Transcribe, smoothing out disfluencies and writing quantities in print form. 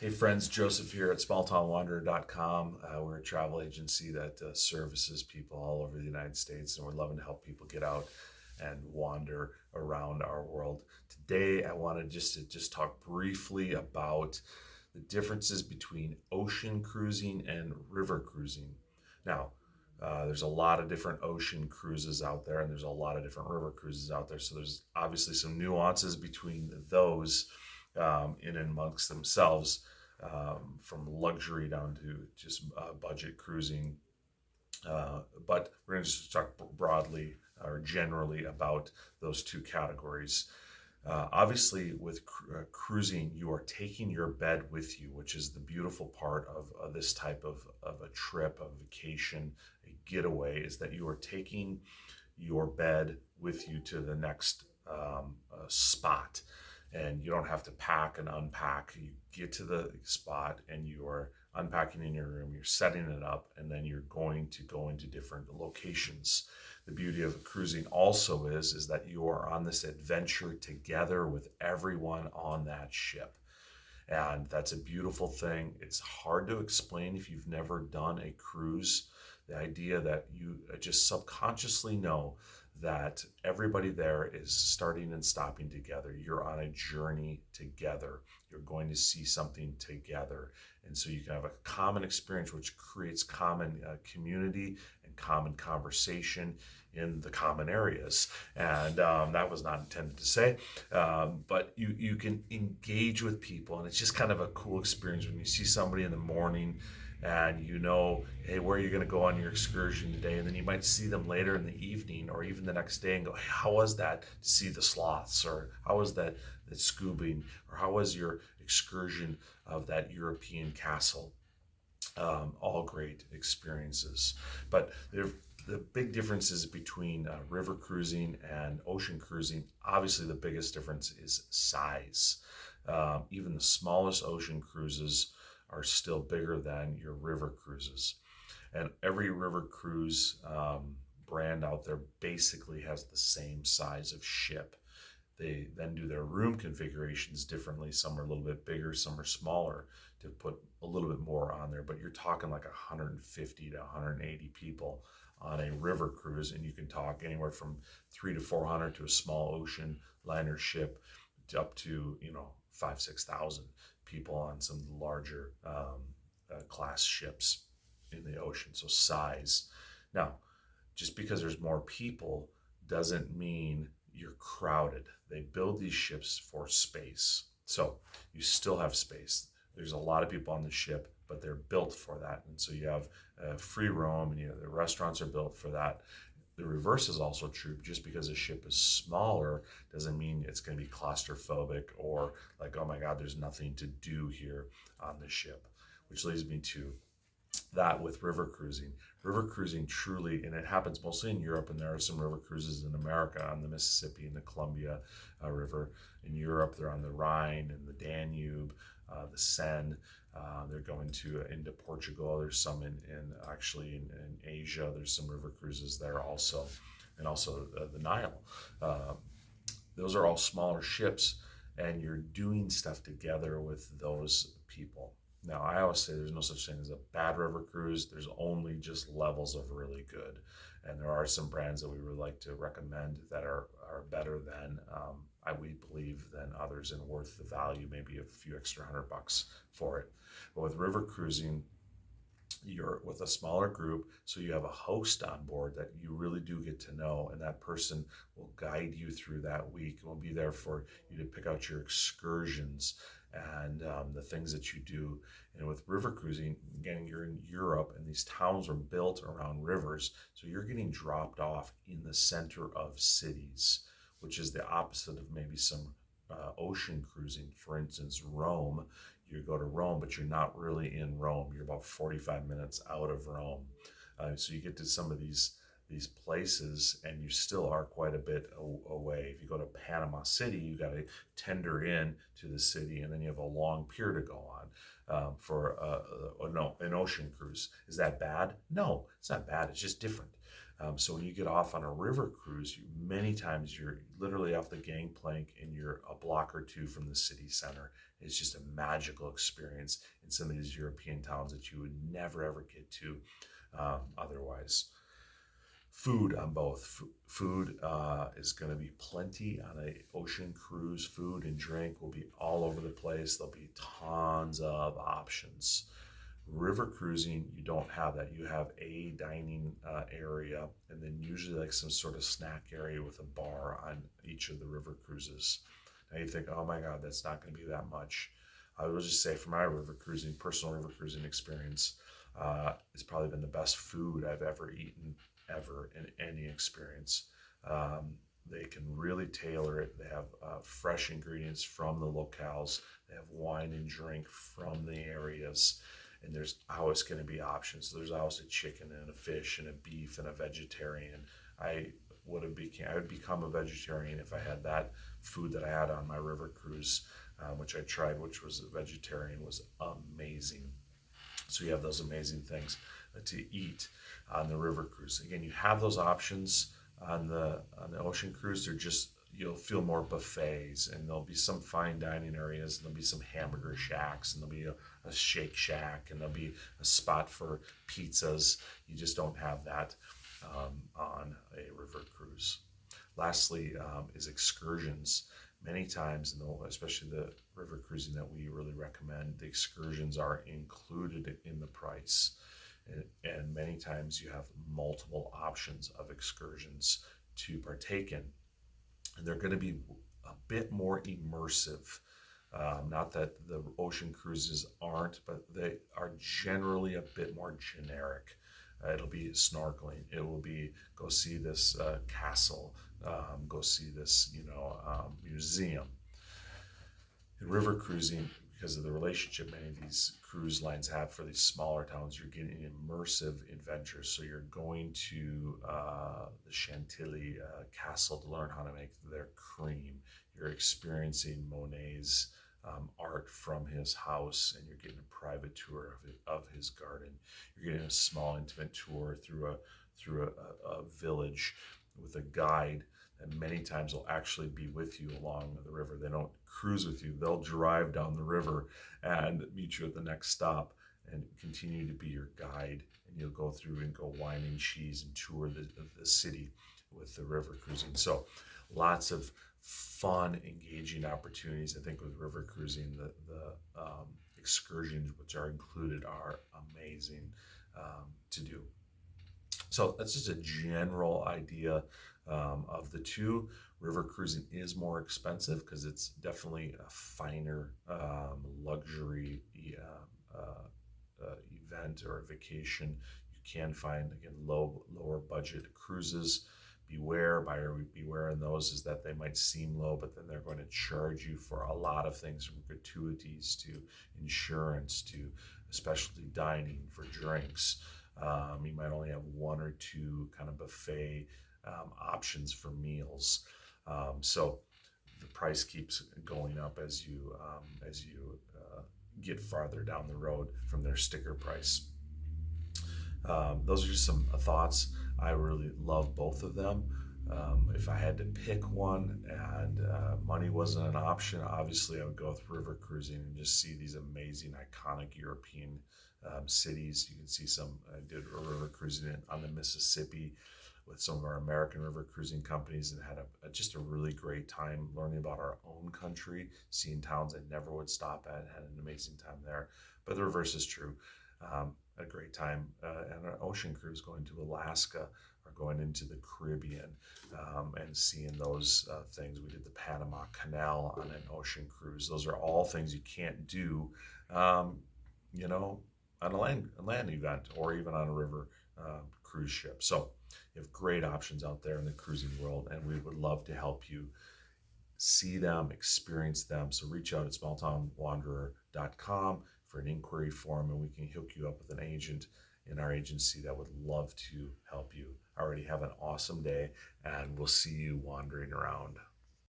Hey friends, Joseph here at smalltownwanderer.com. We're a travel agency that services people all over the United States, and we're loving to help people get out and wander around our world. Today, I wanted to talk briefly about the differences between ocean cruising and river cruising. Now, there's a lot of different ocean cruises out there, and there's a lot of different river cruises out there. So there's obviously some nuances between those in and amongst themselves, from luxury down to just budget cruising. But we're going to just talk broadly or generally about those two categories. Obviously, with cruising, you are taking your bed with you, which is the beautiful part of this type of a trip, a vacation, a getaway, is that you are taking your bed with you to the next spot. And you don't have to pack and unpack. You get to the spot and you are unpacking in your room, you're setting it up, and then you're going to go into different locations. The beauty of cruising also is that you are on this adventure together with everyone on that ship. And that's a beautiful thing. It's hard to explain if you've never done a cruise. The idea that you just subconsciously know that everybody there is starting and stopping together. You're on a journey together. You're going to see something together. And so you can have a common experience, which creates common community and common conversation in the common areas. And that was not intended to say, but you can engage with people. And it's just kind of a cool experience when you see somebody in the morning and you know, hey, where are you going to go on your excursion today? And then you might see them later in the evening or even the next day and go, hey, how was that to see the sloths? Or how was that scubaing? Or how was your excursion of that European castle? All great experiences. But the big differences between river cruising and ocean cruising, obviously the biggest difference is size. Even the smallest ocean cruises are still bigger than your river cruises. And every river cruise brand out there basically has the same size of ship. They then do their room configurations differently. Some are a little bit bigger, some are smaller to put a little bit more on there. But you're talking like 150 to 180 people on a river cruise, and you can talk anywhere from 3 to 400 to a small ocean liner ship up to 5,000 to 6,000 people on some larger class ships in the ocean. So size. Now, just because there's more people doesn't mean you're crowded. They build these ships for space. So you still have space. There's a lot of people on the ship, but they're built for that. And so you have free roam, and the restaurants are built for that. The reverse is also true. Just because a ship is smaller doesn't mean it's going to be claustrophobic or like, oh my God, there's nothing to do here on the ship. Which leads me to that with river cruising. River cruising truly, and it happens mostly in Europe, and there are some river cruises in America on the Mississippi and the Columbia River. In Europe, they're on the Rhine and the Danube, the Seine. They're going into Portugal. There's some in actually in Asia. There's some river cruises there also, and also the Nile. Those are all smaller ships, and you're doing stuff together with those people. Now, I always say there's no such thing as a bad river cruise. There's only just levels of really good. And there are some brands that we would like to recommend that are better than, we believe, than others and worth the value, maybe a few extra $100 for it. But with river cruising, you're with a smaller group, so you have a host on board that you really do get to know, and that person will guide you through that week and will be there for you to pick out your excursions and the things that you do. And with river cruising, again, you're in Europe, and these towns are built around rivers, so you're getting dropped off in the center of cities, which is the opposite of maybe some ocean cruising. For instance, Rome. You go to Rome, but you're not really in Rome. You're about 45 minutes out of Rome. So you get to some of these places, and you still are quite a bit away. If you go to Panama City, you got to tender in to the city, and then you have a long pier to go on for an ocean cruise. Is that bad? No, it's not bad. It's just different. So when you get off on a river cruise, many times you're literally off the gangplank and you're a block or two from the city center, It's just a magical experience in some of these European towns that you would never ever get to otherwise. Food on both. Food is going to be plenty on a ocean cruise. Food and drink will be all over the place. There'll be tons of options. River cruising, you don't have that. You have a dining area, and then usually like some sort of snack area with a bar on each of the river cruises. Now you think, oh my God, that's not going to be that much. I will just say, for my personal river cruising experience, it's probably been the best food I've ever eaten ever in any experience. They can really tailor it. They have fresh ingredients from the locales. They have wine and drink from the areas. And there's always going to be options. So there's always a chicken and a fish and a beef and a vegetarian. I would become a vegetarian if I had that food that I had on my river cruise, which I tried, which was a vegetarian, was amazing. So you have those amazing things to eat on the river cruise. Again, you have those options on the ocean cruise. They're just, you'll feel more buffets, and there'll be some fine dining areas, and there'll be some hamburger shacks, and there'll be a Shake Shack, and there'll be a spot for pizzas. You just don't have that on a river cruise. Lastly, is excursions. Many times, especially the river cruising that we really recommend, the excursions are included in the price. And many times you have multiple options of excursions to partake in. And they're going to be a bit more immersive. Not that the ocean cruises aren't, but they are generally a bit more generic. It'll be snorkeling. It will be go see this castle, go see this museum. In river cruising, because of the relationship many of these cruise lines have for these smaller towns, you're getting immersive adventures. So you're going to the Chantilly castle to learn how to make their cream. You're experiencing Monet's art from his house, and you're getting a private tour of his garden. You're getting a small intimate tour through a village with a guide that many times will actually be with you along the river. They don't cruise with you. They'll drive down the river and meet you at the next stop and continue to be your guide. And you'll go through and go wine and cheese and tour the city with the river cruising. So lots of fun, engaging opportunities. I think with river cruising, the excursions which are included are amazing to do. So that's just a general idea of the two. River cruising is more expensive because it's definitely a finer luxury event or a vacation. You can find, again, lower budget cruises. Buyer beware in those is that they might seem low, but then they're going to charge you for a lot of things, from gratuities to insurance to specialty dining for drinks. You might only have one or two kind of buffet options for meals. So the price keeps going up as you get farther down the road from their sticker price. Those are just some thoughts. I really love both of them. If I had to pick one and money wasn't an option, obviously I would go with river cruising and just see these amazing, iconic European cities. You can see I did river cruising on the Mississippi with some of our American river cruising companies, and had just a really great time learning about our own country, seeing towns I never would stop at, had an amazing time there. But the reverse is true. A great time on an ocean cruise going to Alaska or going into the Caribbean and seeing those things. We did the Panama Canal on an ocean cruise. Those are all things you can't do, on a land event or even on a river cruise ship. So you have great options out there in the cruising world, and we would love to help you see them, experience them. So reach out at smalltownwanderer.com for an inquiry form, and we can hook you up with an agent in our agency that would love to help you. Already have an awesome day, and we'll see you wandering around.